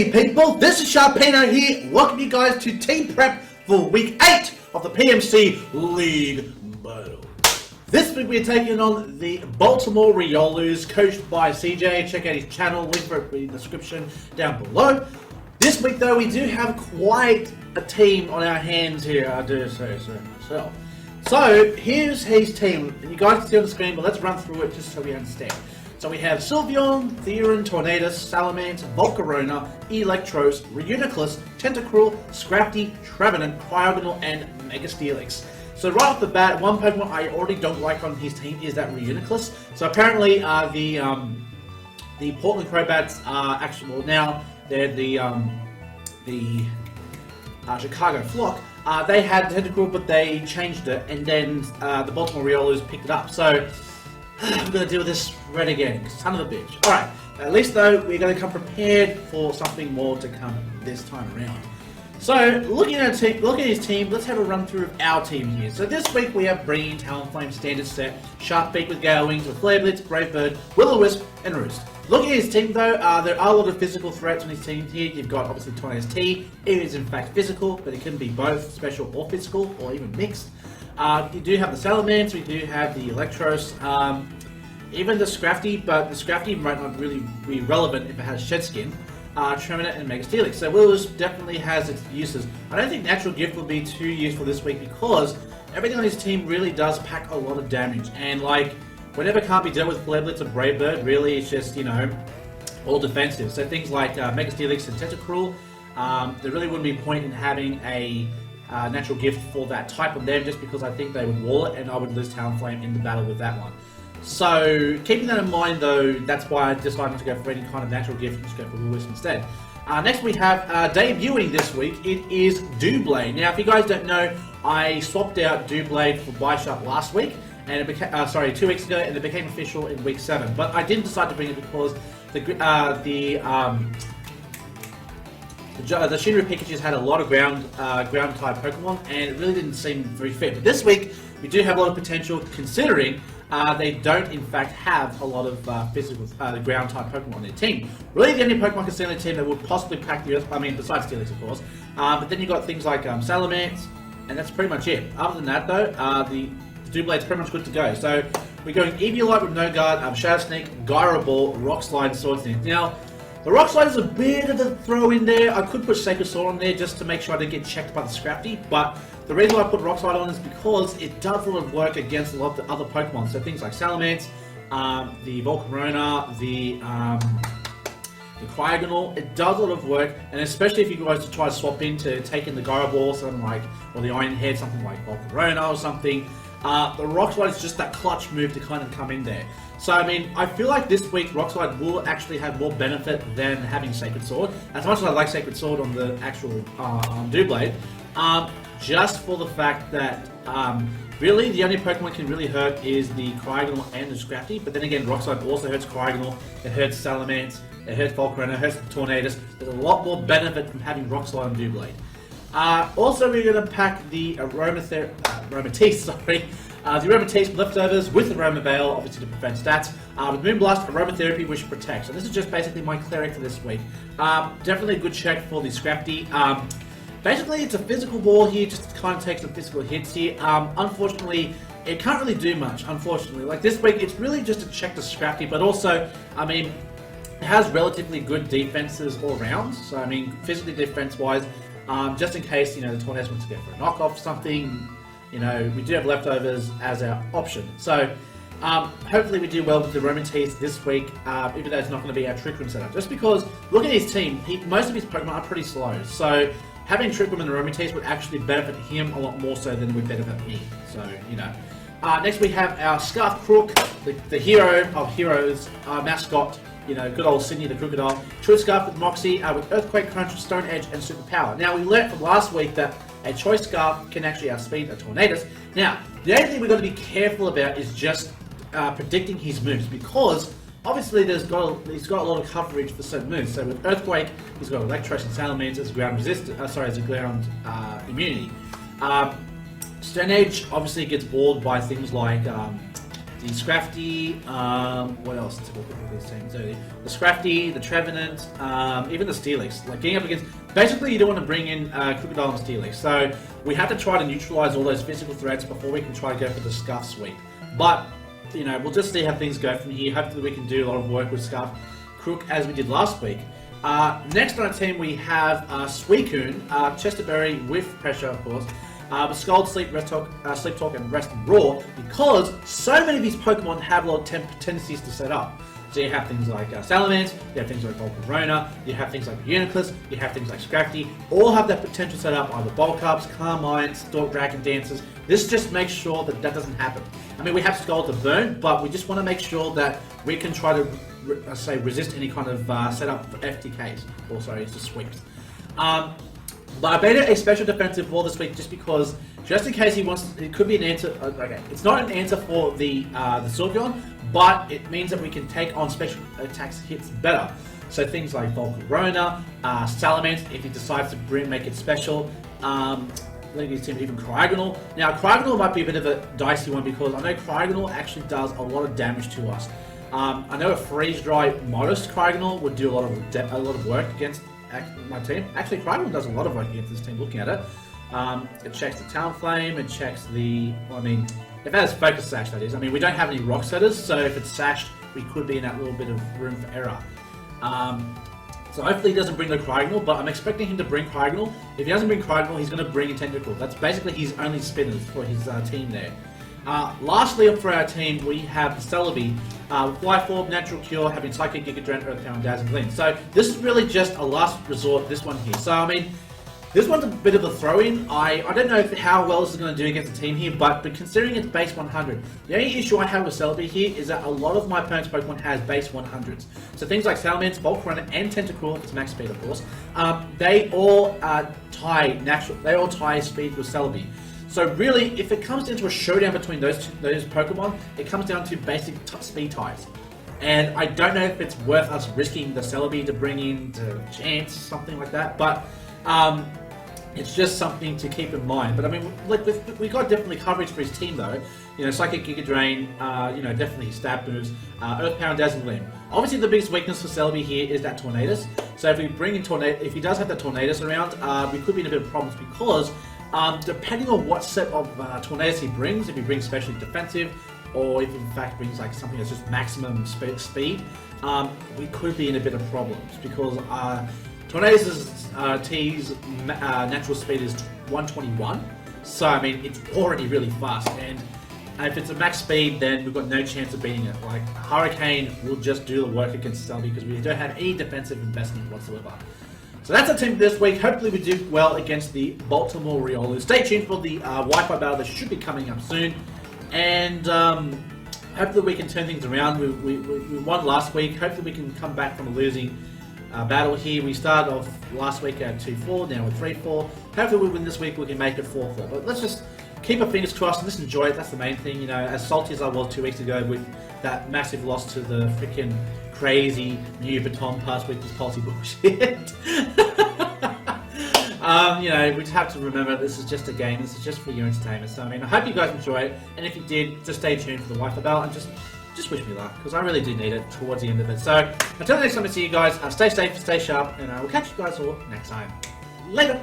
Hey people, this is Sharpino here. Welcome you guys to team prep for week 8 of the PMC League battle. This week we're taking on the Baltimore Oriolus, coached by CJ. Check out his channel, link for it in the description down below. This week though, we do have quite a team on our hands here, I do say so myself. So here's his team, and you guys can see on the screen, but let's run through it just so we understand. So we have Sylveon, Theron, Tornadus, Salamence, Volcarona, Electros, Reuniclus, Tentacruel, Scrafty, Trevenant, Cryogonal, and Megastelix. So right off the bat, one Pokemon I already don't like on his team is that Reuniclus. So apparently the Portland Crobats are actually, well now, they're the Chicago Flock. They had Tentacruel, but they changed it, and then the Baltimore Oriolus picked it up. So I'm going to deal with this red again, son of a bitch. Alright, at least though, we're going to come prepared for something more to come this time around. So, looking at his team, let's have a run through of our team here. So this week we have Breen, Talonflame, Standard Set, Sharkbeak with Gale Wings, with Flare Blitz, Brave Bird, Will-O-Wisp, and Roost. Looking at his team though, there are a lot of physical threats on his team here. You've got obviously Tornadus T. It is in fact physical, but it can be both special or physical, or even mixed. You do have the Salamence, we do have the Electros, even the Scrafty, but the Scrafty might not really be relevant if it has Shed Skin, Trevenant, and Megastelix. So Will-O-Wisp definitely has its uses. I don't think Natural Gift will be too useful this week because everything on his team really does pack a lot of damage, and like, whenever can't be dealt with Flare Blitz or Brave Bird, really it's just, you know, all defensive. So things like Megastelix and Tentacruel, there really wouldn't be point in having a Natural Gift for that type on them, just because I think they would wall it and I would lose Talonflame in the battle with that one. So keeping that in mind though, that's why I decided not to go for any kind of Natural Gift and just go for Will-O-Wisp instead. Next we have debuting this week, it is Doublade. Now if you guys don't know, I swapped out Doublade for Bisharp last week, and it became, 2 weeks ago, and it became official in week 7. But I didn't decide to bring it because the Shinra Pikachu's had a lot of ground type Pokemon, and it really didn't seem very fit. But this week we do have a lot of potential, considering they don't in fact have a lot of physical ground type Pokemon on their team. Really the only Pokemon I can see on their team that would possibly pack the Earth, I mean besides Steelix of course, but then you've got things like Salamence, and that's pretty much it. Other than that though, the Doublade's pretty much good to go. So we're going Eviolite with No Guard, Shadow Sneak, Gyro Ball, Rock Slide, Sword Sneak. Now, the Rock Slide is a bit of a throw in there. I could put Sacred Sword on there just to make sure I didn't get checked by the Scrafty, but the reason why I put Rock Slide on is because it does a lot of work against a lot of the other Pokemon. So things like Salamence, the Volcarona, the Cryogonal, it does a lot of work, and especially if you guys try to swap in to take in the Gyro Ball, something like, or the Iron Head, something like Volcarona or something. The Rock Slide is just that clutch move to kind of come in there. So I mean, I feel like this week Rock Slide will actually have more benefit than having Sacred Sword. As much as I like Sacred Sword on the actual Doublade, just for the fact that really the only Pokemon can really hurt is the Cryogonal and the Scrafty. But then again, Rock Slide also hurts Cryogonal, it hurts Salamence, it hurts Volcarona, it hurts Tornadus. There's a lot more benefit from having Rock Slide on Doublade. Also, we're going to pack the Aromatisse, sorry. The Aromatisse leftovers with the Aroma Veil, obviously to prevent stats. With Moonblast, Aromatherapy, which protects. So this is just basically my cleric for this week. Definitely a good check for the Scrafty. Basically, it's a physical ball here, just to kind of take some physical hits here. Unfortunately, it can't really do much, unfortunately. Like this week, it's really just to check the Scrafty, but also, I mean, it has relatively good defenses all around. So, I mean, physically defense-wise, just in case, you know, the Tornadus wants to go for a knockoff or something, you know, we do have leftovers as our option. So, hopefully we do well with the Aromatisse this week, even though it's not going to be our Trick Room setup. Just because, look at his team, most of his Pokemon are pretty slow. So, having Trick Room and Aromatisse would actually benefit him a lot more so than it would benefit me. So, you know. Next we have our Scarf Crook, the hero of heroes, mascot. You know, good old Sydney the Krookodile. True Scarf with Moxie, with Earthquake, Crunch, Stone Edge, and Super Power. Now, we learned from last week that a Choice Scarf can actually outspeed a Tornadus. Now, the only thing we've got to be careful about is just predicting his moves, because obviously he's got a lot of coverage for certain moves. So with Earthquake, he's got Electros and Salamence as ground as a ground immunity. Stone Edge obviously gets walled by things like the Scrafty, what else? Let's look at these teams. The Scrafty, the Trevenant, even the Steelix. Like getting up against, basically you don't want to bring in Krookodiles and Steelix. So we have to try to neutralize all those physical threats before we can try to go for the Scuff sweep. But, you know, we'll just see how things go from here. Hopefully we can do a lot of work with Scuff Krook as we did last week. Next on our team we have Suicune, Chesterberry with pressure, of course. Scald, Sleep, Rest Talk, Sleep Talk, and Rest and Roar, because so many of these Pokemon have a lot of tendencies to set up. So you have things like Salamence, you have things like Volcarona, you have things like Uniclus, you have things like Scrafty, all have that potential set up, either Bulk Ups, Carmine, Stalk Dragon Dancers. This just makes sure that that doesn't happen. I mean, we have Scald to burn, but we just want to make sure that we can try to, resist any kind of setup for FTKs, or sorry, it's just sweeps. But I made it a special defensive wall this week just because, just in case he wants, it could be an answer. Okay, it's not an answer for the Sylveon, but it means that we can take on special attacks hits better. So things like Volcarona, Salamence, if he decides to make it special. His team, even Cryogonal. Now, Cryogonal might be a bit of a dicey one because I know Cryogonal actually does a lot of damage to us. I know a Freeze Dry modest Cryogonal would do a lot of work against my team. Actually, Cryogonal does a lot of work against this team. Looking at it, it checks the Talonflame. It checks the. Well, I mean, if it has Focus Sash, that is. I mean, we don't have any Rock Setters, so if it's sashed, we could be in that little bit of room for error. So hopefully he doesn't bring the Cryogonal, but I'm expecting him to bring Cryogonal. If he doesn't bring Cryogonal, he's going to bring a Tentacle. That's basically his only spinners for his team there. Lastly, for our team, we have the Celebi, Fly Form, Natural Cure, having Psychic, Giga Drain, Earth Power, and Dazzling Gleam. So this is really just a last resort, this one here. So I mean, this one's a bit of a throw-in. I don't know how well this is going to do against the team here, but considering it's base 100, the only issue I have with Celebi here is that a lot of my opponent's Pokemon has base 100s. So things like Salamence, Volcarona, and Tentacruel, if it's max speed, of course, they all tie speed with Celebi. So really, if it comes down to a showdown between those Pokemon, it comes down to basic speed ties. And I don't know if it's worth us risking the Celebi to bring in to Chance, something like that, but it's just something to keep in mind. But I mean, like we got definitely coverage for his team though. You know, Psychic, Giga Drain, definitely his stab moves, Earth Power, and Dazzling Gleam. Obviously, the biggest weakness for Celebi here is that Tornadus. So if we bring in if he does have that Tornadus around, we could be in a bit of problems because depending on what set of Tornadus he brings, if he brings specially defensive, or if in fact brings like something that's just maximum speed, we could be in a bit of problems because Tornadus' T's natural speed is 121, so I mean it's already really fast, and if it's a max speed then we've got no chance of beating it. Like Hurricane will just do the work against Celebi because we don't have any defensive investment whatsoever. So that's our team this week. Hopefully we do well against the Baltimore Oriolus. Stay tuned for the Wi-Fi battle that should be coming up soon, and hopefully we can turn things around. We won last week. Hopefully we can come back from a losing battle here. We started off last week at 2-4, now we're 3-4. Hopefully we win this week, we can make it 4-4. But let's just keep our fingers crossed and just enjoy it. That's the main thing. You know, as salty as I was 2 weeks ago with that massive loss to the freaking crazy new baton pass with this policy bullshit. We just have to remember this is just a game. This is just for your entertainment. So I mean, I hope you guys enjoy it. And if you did, just stay tuned for the Wi-Fi battle and just wish me luck, because I really do need it towards the end of it. So until the next time I see you guys, stay safe, stay sharp, and I will catch you guys all next time. Later!